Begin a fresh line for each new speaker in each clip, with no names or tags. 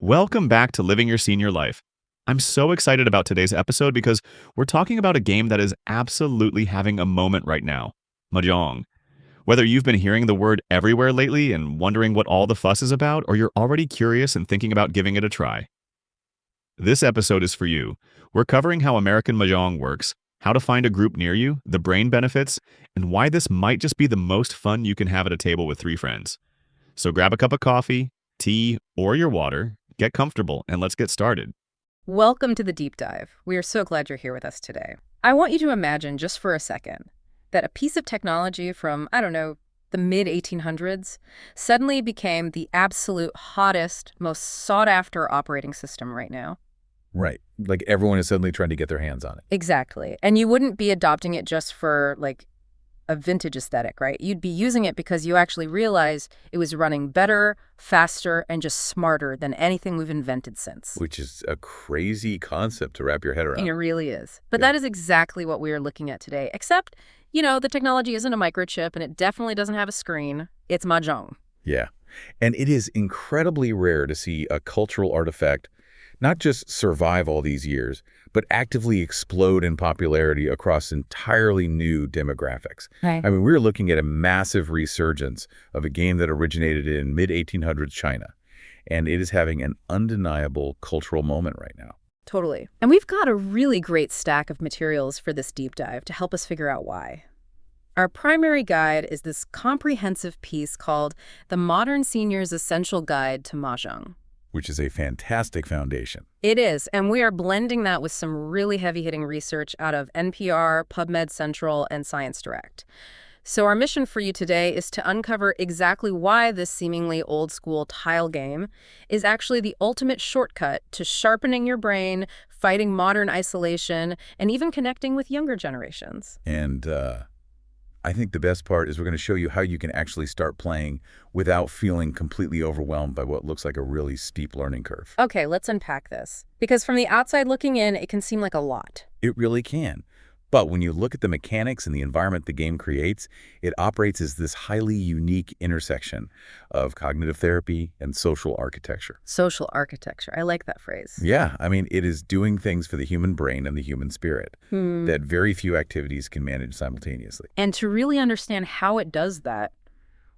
Welcome back to Living Your Senior Life. I'm so excited about today's episode because we're talking about a game that is absolutely having a moment right now, mahjong. Whether you've been hearing the word everywhere lately and wondering what all the fuss is about, or you're already curious and thinking about giving it a try, this episode is for you. We're covering how American mahjong works, how to find a group near you, the brain benefits, and why this might just be the most fun you can have at a table with three friends. So grab a cup of coffee, tea, or your water, get comfortable, and let's get started.
Welcome to the deep dive. We are so glad you're here with us today. I want you to imagine just for a second that a piece of technology from, I don't know, the mid-1800s suddenly became the absolute hottest, most sought-after operating system right now.
Right. Like everyone is suddenly trying to get their hands on it.
Exactly. And you wouldn't be adopting it just for, like, a vintage aesthetic, right? You'd be using it because you actually realize it was running better, faster, and just smarter than anything we've invented since.
Which is a crazy concept to wrap your head around.
It really is. But
Yeah.
that is exactly what we are looking at today, except, the technology isn't a microchip and it definitely doesn't have a screen. It's mahjong.
Yeah. And it is incredibly rare to see a cultural artifact not just survive all these years, but actively explode in popularity across entirely new demographics.
Right.
I mean, we're looking at a massive resurgence of a game that originated in mid-1800s China, and it is having an undeniable cultural moment right now.
Totally. And we've got a really great stack of materials for this deep dive to help us figure out why. Our primary guide is this comprehensive piece called The Modern Senior's Essential Guide to Mahjong.
Which is a fantastic foundation.
It is, and we are blending that with some really heavy-hitting research out of NPR, PubMed Central, and Science Direct. So our mission for you today is to uncover exactly why this seemingly old-school tile game is actually the ultimate shortcut to sharpening your brain, fighting modern isolation, and even connecting with younger generations.
And I think the best part is we're going to show you how you can actually start playing without feeling completely overwhelmed by what looks like a really steep learning curve.
Okay, let's unpack this. Because from the outside looking in, it can seem like a lot.
It really can. But when you look at the mechanics and the environment the game creates, it operates as this highly unique intersection of cognitive therapy and social architecture.
Social architecture. I like that phrase.
Yeah, I mean, it is doing things for the human brain and the human spirit that very few activities can manage simultaneously.
And to really understand how it does that,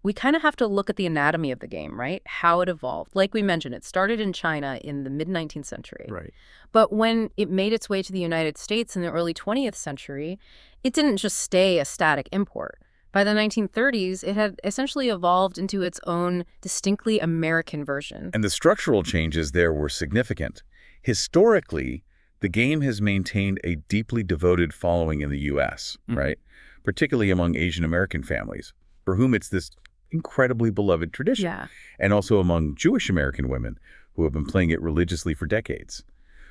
we kind of have to look at the anatomy of the game, right? How it evolved. Like we mentioned, it started in China in the mid-19th century.
Right.
But when it made its way to the United States in the early 20th century, it didn't just stay a static import. By the 1930s, it had essentially evolved into its own distinctly American version.
And the structural changes there were significant. Historically, the game has maintained a deeply devoted following in the U.S., right? Particularly among Asian American families, for whom it's this incredibly beloved tradition.
Yeah.
And also among Jewish American women who have been playing it religiously for decades.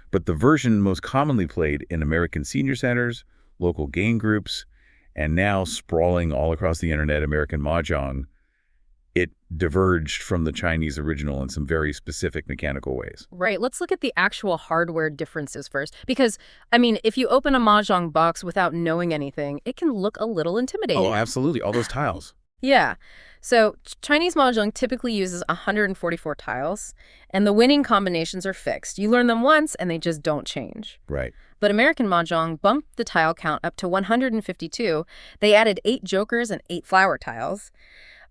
But the version most commonly played in American senior centers, local game groups, and now sprawling all across the internet, American mahjong, it diverged from the Chinese original in some very specific mechanical ways.
Right. Let's look at the actual hardware differences first. Because, if you open a mahjong box without knowing anything, it can look a little intimidating.
Oh, absolutely. All those tiles.
Yeah. So Chinese mahjong typically uses 144 tiles, and the winning combinations are fixed. You learn them once, and they just don't change.
Right.
But American mahjong bumped the tile count up to 152. They added 8 jokers and 8 flower tiles.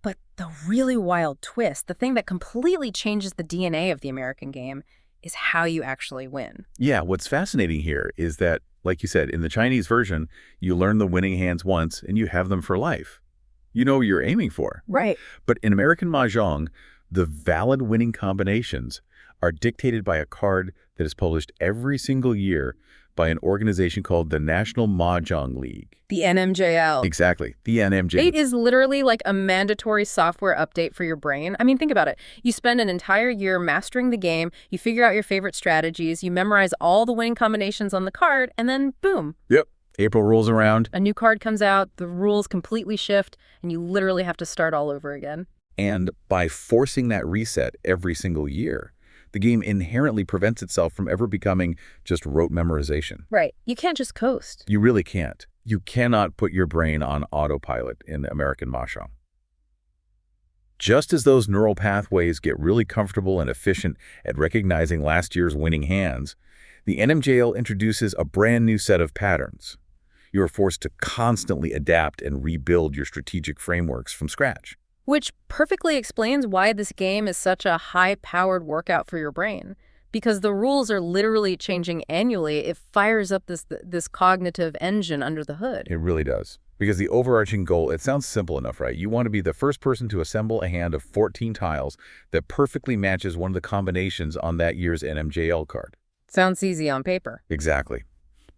But the really wild twist, the thing that completely changes the DNA of the American game, is how you actually win.
Yeah, what's fascinating here is that, like you said, in the Chinese version, you learn the winning hands once, and you have them for life. You know what you're aiming for.
Right.
But in American mahjong, the valid winning combinations are dictated by a card that is published every single year by an organization called the National Mahjong League.
The NMJL.
Exactly, the NMJ.
8 is literally like a mandatory software update for your brain. Think about it. You spend an entire year mastering the game, you figure out your favorite strategies, you memorize all the winning combinations on the card, and then boom.
Yep. April rolls around.
A new card comes out, the rules completely shift, and you literally have to start all over again.
And by forcing that reset every single year, the game inherently prevents itself from ever becoming just rote memorization.
Right. You can't just coast.
You really can't. You cannot put your brain on autopilot in American mahjong. Just as those neural pathways get really comfortable and efficient at recognizing last year's winning hands, the NMJL introduces a brand new set of patterns. You are forced to constantly adapt and rebuild your strategic frameworks from scratch.
Which perfectly explains why this game is such a high-powered workout for your brain. Because the rules are literally changing annually, it fires up this cognitive engine under the hood.
It really does. Because the overarching goal, it sounds simple enough, right? You want to be the first person to assemble a hand of 14 tiles that perfectly matches one of the combinations on that year's NMJL card.
Sounds easy on paper.
Exactly.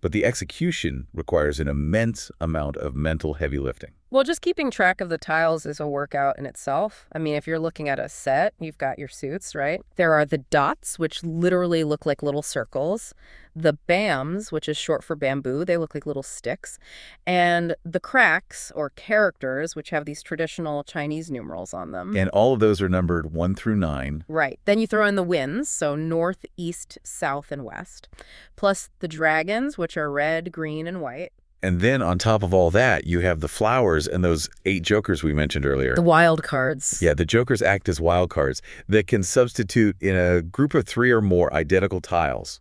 But the execution requires an immense amount of mental heavy lifting.
Well, just keeping track of the tiles is a workout in itself. I mean, if you're looking at a set, you've got your suits, right? There are the dots, which literally look like little circles. The bams, which is short for bamboo, they look like little sticks. And the cracks, or characters, which have these traditional Chinese numerals on them.
And all of those are numbered 1 through 9.
Right. Then you throw in the winds, so north, east, south, and west. Plus the dragons, which are red, green, and white.
And then on top of all that, you have the flowers and those 8 jokers we mentioned earlier.
The wild cards.
Yeah, the jokers act as wild cards that can substitute in a group of 3 or more identical tiles.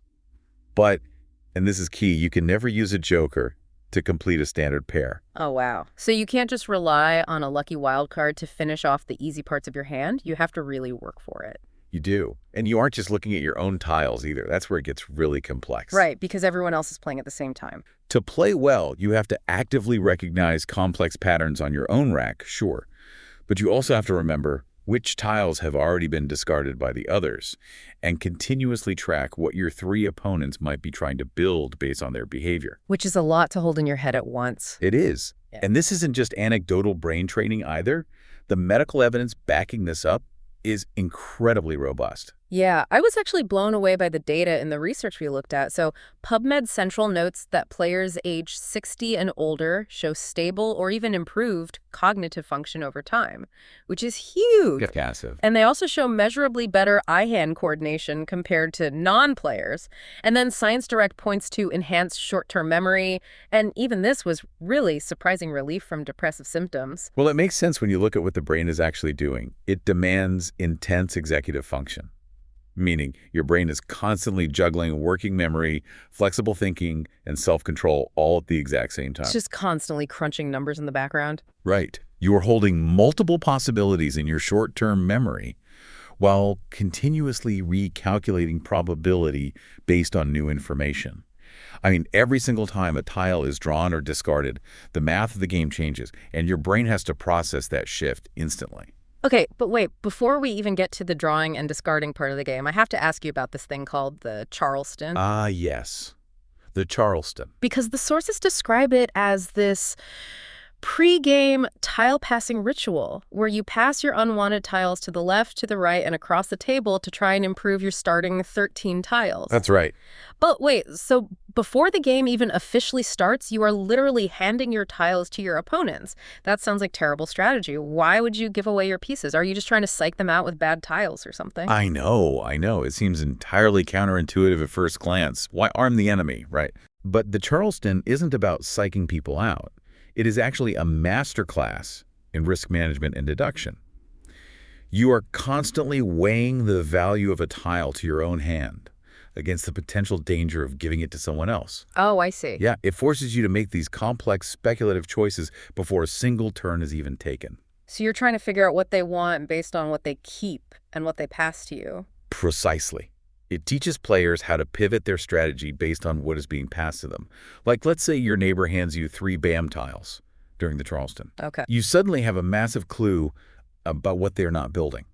But, and this is key, you can never use a joker to complete a standard pair.
Oh, wow. So you can't just rely on a lucky wild card to finish off the easy parts of your hand. You have to really work for it.
You do. And you aren't just looking at your own tiles either. That's where it gets really complex.
Right, because everyone else is playing at the same time.
To play well, you have to actively recognize complex patterns on your own rack, sure. But you also have to remember which tiles have already been discarded by the others, and continuously track what your 3 opponents might be trying to build based on their behavior.
Which is a lot to hold in your head at once.
It is.
Yeah.
And this isn't just anecdotal brain training either. The medical evidence backing this up is incredibly robust.
Yeah, I was actually blown away by the data in the research we looked at. So PubMed Central notes that players age 60 and older show stable or even improved cognitive function over time, which is huge.
Massive.
And they also show measurably better eye-hand coordination compared to non-players. And then Science Direct points to enhanced short-term memory. And even this was really surprising relief from depressive symptoms.
Well, it makes sense when you look at what the brain is actually doing. It demands intense executive function. Meaning your brain is constantly juggling working memory, flexible thinking, and self-control all at the exact same time.
It's just constantly crunching numbers in the background.
Right. You are holding multiple possibilities in your short-term memory while continuously recalculating probability based on new information. I mean, every single time a tile is drawn or discarded, the math of the game changes, and your brain has to process that shift instantly.
Okay, but wait, before we even get to the drawing and discarding part of the game, I have to ask you about this thing called the Charleston.
Ah, yes. The Charleston.
Because the sources describe it as this pre-game tile-passing ritual where you pass your unwanted tiles to the left, to the right, and across the table to try and improve your starting 13 tiles.
That's right.
But wait, so before the game even officially starts, you are literally handing your tiles to your opponents. That sounds like terrible strategy. Why would you give away your pieces? Are you just trying to psych them out with bad tiles or something?
I know. It seems entirely counterintuitive at first glance. Why arm the enemy, right? But the Charleston isn't about psyching people out. It is actually a masterclass in risk management and deduction. You are constantly weighing the value of a tile to your own hand against the potential danger of giving it to someone else.
Oh, I see.
Yeah, it forces you to make these complex speculative choices before a single turn is even taken.
So you're trying to figure out what they want based on what they keep and what they pass to you.
Precisely. It teaches players how to pivot their strategy based on what is being passed to them. Like, let's say your neighbor hands you 3 BAM tiles during the Charleston.
Okay.
You suddenly have a massive clue about what they're not building.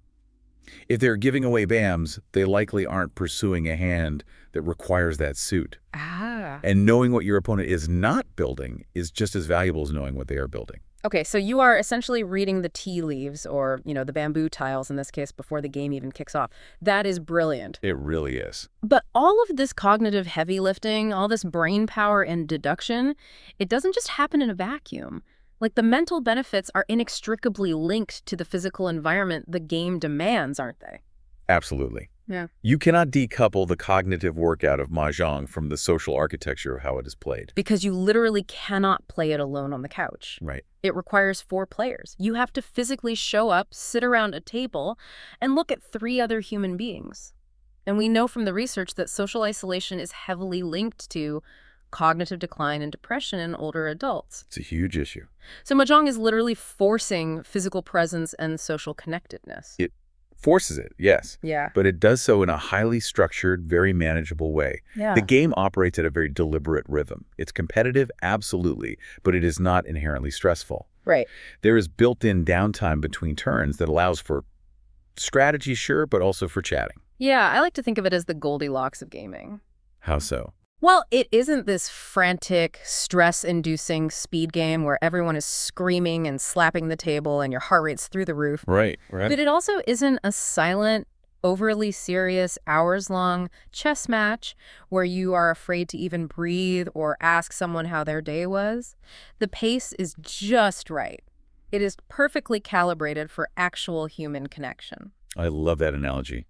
If they're giving away BAMs, they likely aren't pursuing a hand that requires that suit.
Ah.
And knowing what your opponent is not building is just as valuable as knowing what they are building.
Okay, so you are essentially reading the tea leaves or, the bamboo tiles in this case before the game even kicks off. That is brilliant.
It really is.
But all of this cognitive heavy lifting, all this brain power and deduction, it doesn't just happen in a vacuum. Like, the mental benefits are inextricably linked to the physical environment the game demands, aren't they?
Absolutely.
Yeah.
You cannot decouple the cognitive workout of mahjong from the social architecture of how it is played.
Because you literally cannot play it alone on the couch.
Right.
It requires 4 players. You have to physically show up, sit around a table, and look at 3 other human beings. And we know from the research that social isolation is heavily linked to cognitive decline and depression in older adults.
It's a huge issue.
So mahjong is literally forcing physical presence and social connectedness.
It forces it, yes.
Yeah.
But it does so in a highly structured, very manageable way.
Yeah.
The game operates at a very deliberate rhythm. It's competitive, absolutely, but it is not inherently stressful.
Right.
There is built-in downtime between turns that allows for strategy, sure, but also for chatting.
Yeah, I like to think of it as the Goldilocks of gaming.
How so?
Well, it isn't this frantic, stress-inducing speed game where everyone is screaming and slapping the table and your heart rate's through the roof.
Right.
But it also isn't a silent, overly serious, hours-long chess match where you are afraid to even breathe or ask someone how their day was. The pace is just right. It is perfectly calibrated for actual human connection.
I love that analogy.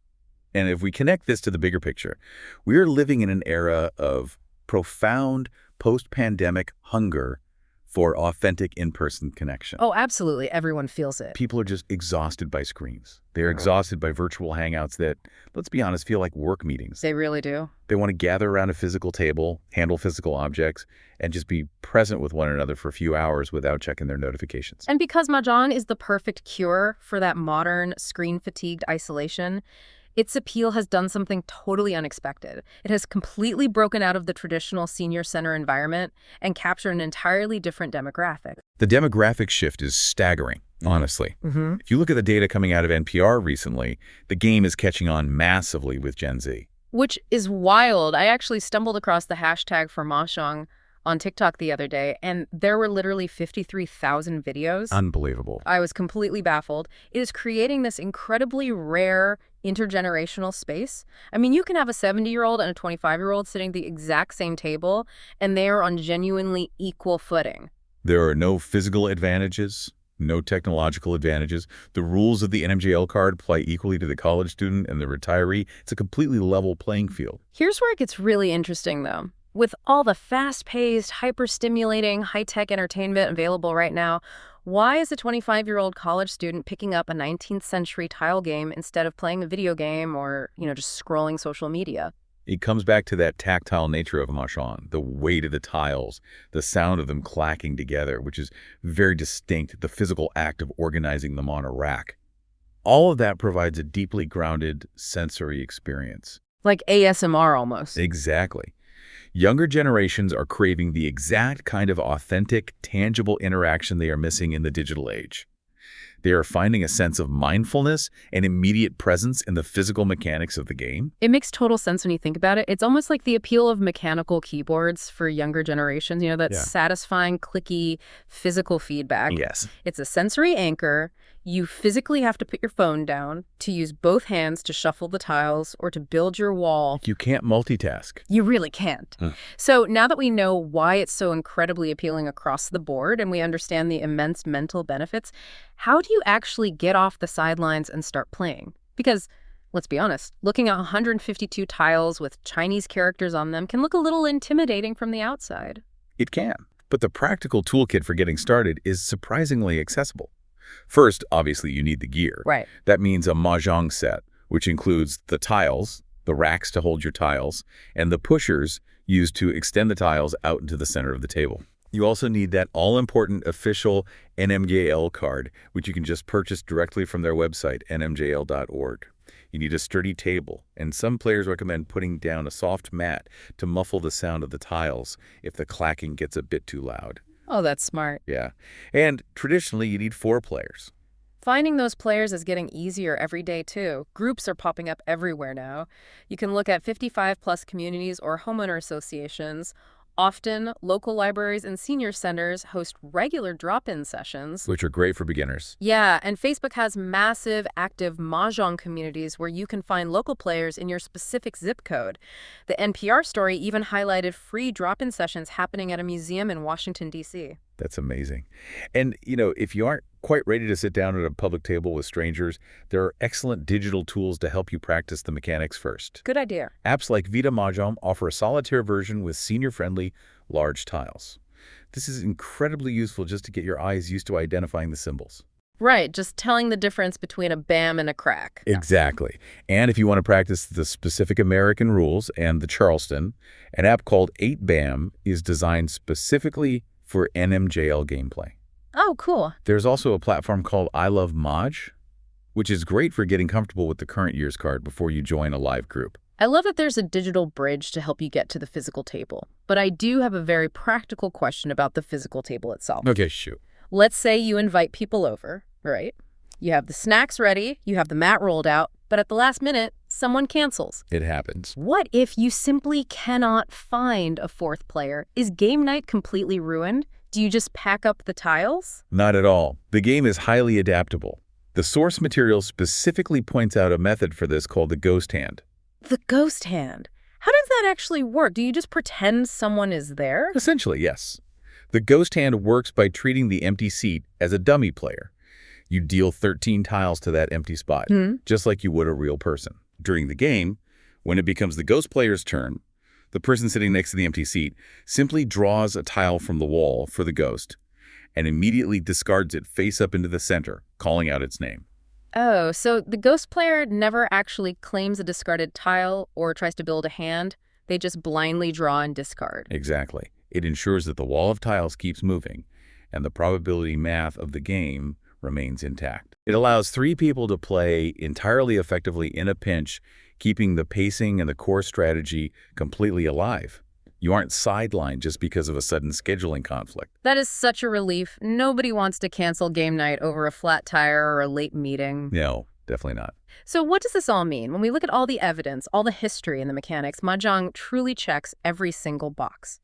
And if we connect this to the bigger picture, we are living in an era of profound post-pandemic hunger for authentic in-person connection.
Oh, absolutely. Everyone feels it.
People are just exhausted by screens. They're exhausted by virtual hangouts that, let's be honest, feel like work meetings.
They really do.
They want to gather around a physical table, handle physical objects, and just be present with one another for a few hours without checking their notifications.
And because mahjong is the perfect cure for that modern, screen-fatigued isolation, its appeal has done something totally unexpected. It has completely broken out of the traditional senior center environment and captured an entirely different demographic.
The demographic shift is staggering, honestly.
Mm-hmm.
If you look at the data coming out of NPR recently, the game is catching on massively with Gen Z.
Which is wild. I actually stumbled across the hashtag for mahjong on TikTok the other day, and there were literally 53,000 videos.
Unbelievable.
I was completely baffled. It is creating this incredibly rare intergenerational space. I mean, you can have a 70-year-old and a 25-year-old sitting at the exact same table, and they are on genuinely equal footing.
There are no physical advantages, no technological advantages. The rules of the NMJL card apply equally to the college student and the retiree. It's a completely level playing field.
Here's where it gets really interesting, though. With all the fast-paced, hyper-stimulating, high-tech entertainment available right now, why is a 25-year-old college student picking up a 19th century tile game instead of playing a video game or, just scrolling social media?
It comes back to that tactile nature of mahjong, the weight of the tiles, the sound of them clacking together, which is very distinct, the physical act of organizing them on a rack. All of that provides a deeply grounded sensory experience.
Like ASMR almost.
Exactly. Younger generations are craving the exact kind of authentic, tangible interaction they are missing in the digital age. They are finding a sense of mindfulness and immediate presence in the physical mechanics of the game.
It makes total sense when you think about it. It's almost like the appeal of mechanical keyboards for younger generations, that satisfying, clicky, physical feedback.
Yes.
It's a sensory anchor. You physically have to put your phone down to use both hands to shuffle the tiles or to build your wall.
You can't multitask.
You really can't. So now that we know why it's so incredibly appealing across the board and we understand the immense mental benefits, how do you actually get off the sidelines and start playing? Because, let's be honest, looking at 152 tiles with Chinese characters on them can look a little intimidating from the outside.
It can. But the practical toolkit for getting started is surprisingly accessible. First, obviously, you need the gear.
Right.
That means a mahjong set, which includes the tiles, the racks to hold your tiles, and the pushers used to extend the tiles out into the center of the table. You also need that all-important official NMJL card, which you can just purchase directly from their website, nmjl.org. You need a sturdy table, and some players recommend putting down a soft mat to muffle the sound of the tiles if the clacking gets a bit too loud.
Oh, that's smart.
Yeah. And traditionally, you need 4 players.
Finding those players is getting easier every day, too. Groups are popping up everywhere now. You can look at 55-plus communities or homeowner associations. Often, local libraries and senior centers host regular drop-in sessions.
Which are great for beginners.
Yeah, and Facebook has massive, active mahjong communities where you can find local players in your specific zip code. The NPR story even highlighted free drop-in sessions happening at a museum in Washington, D.C.
That's amazing. And, if you aren't Quite ready to sit down at a public table with strangers, there are excellent digital tools to help you practice the mechanics first.
Good idea.
Apps like Vita Mahjong offer a solitaire version with senior-friendly, large tiles. This is incredibly useful just to get your eyes used to identifying the symbols.
Right, just telling the difference between a bam and a crack.
Exactly. And if you want to practice the specific American rules and the Charleston, an app called 8BAM is designed specifically for NMJL gameplay.
Oh, cool.
There's also a platform called I Love Maj, which is great for getting comfortable with the current year's card before you join a live group.
I love that there's a digital bridge to help you get to the physical table. But I do have a very practical question about the physical table itself.
Okay, shoot.
Let's say you invite people over, right? You have the snacks ready, you have the mat rolled out, but at the last minute, someone cancels.
It happens.
What if you simply cannot find a fourth player? Is game night completely ruined? Do you just pack up the tiles?
Not at all. The game is highly adaptable. The source material specifically points out a method for this called the ghost hand.
The ghost hand. How does that actually work? Do you just pretend someone is there?
Essentially, yes. The ghost hand works by treating the empty seat as a dummy player. You deal 13 tiles to that empty spot, just like you would a real person. During the game, when it becomes the ghost player's turn, the person sitting next to the empty seat simply draws a tile from the wall for the ghost and immediately discards it face up into the center, calling out its name.
Oh, so the ghost player never actually claims a discarded tile or tries to build a hand. They just blindly draw and discard.
Exactly. It ensures that the wall of tiles keeps moving and the probability math of the game remains intact. It allows 3 people to play entirely effectively in a pinch, keeping the pacing and the core strategy completely alive. You aren't sidelined just because of a sudden scheduling conflict.
That is such a relief. Nobody wants to cancel game night over a flat tire or a late meeting.
No, definitely not.
So what does this all mean? When we look at all the evidence, all the history and the mechanics, mahjong truly checks every single box.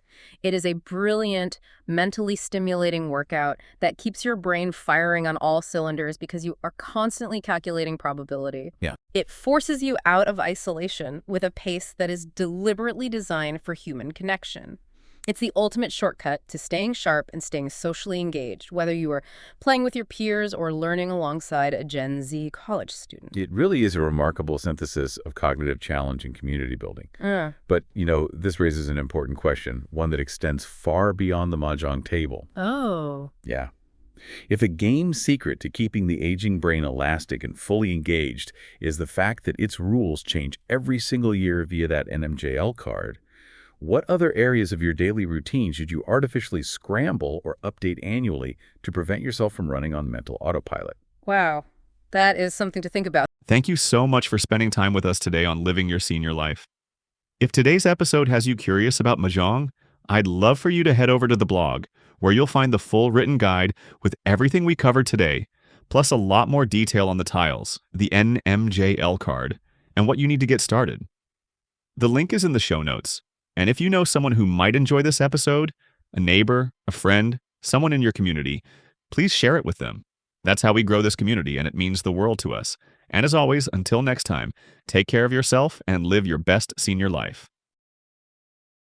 It is a brilliant, mentally stimulating workout that keeps your brain firing on all cylinders because you are constantly calculating probability.
Yeah.
It forces you out of isolation with a pace that is deliberately designed for human connection. It's the ultimate shortcut to staying sharp and staying socially engaged, whether you are playing with your peers or learning alongside a Gen Z college student.
It really is a remarkable synthesis of cognitive challenge and community building. But, this raises an important question, one that extends far beyond the mahjong table.
Oh.
Yeah. If a game's secret to keeping the aging brain elastic and fully engaged is the fact that its rules change every single year via that NMJL card, what other areas of your daily routine should you artificially scramble or update annually to prevent yourself from running on mental autopilot?
Wow. That is something to think about.
Thank you so much for spending time with us today on Living Your Senior Life. If today's episode has you curious about mahjong, I'd love for you to head over to the blog, where you'll find the full written guide with everything we covered today, plus a lot more detail on the tiles, the NMJL card, and what you need to get started. The link is in the show notes. And if you know someone who might enjoy this episode, a neighbor, a friend, someone in your community, please share it with them. That's how we grow this community, and it means the world to us. And as always, until next time, take care of yourself and live your best senior life.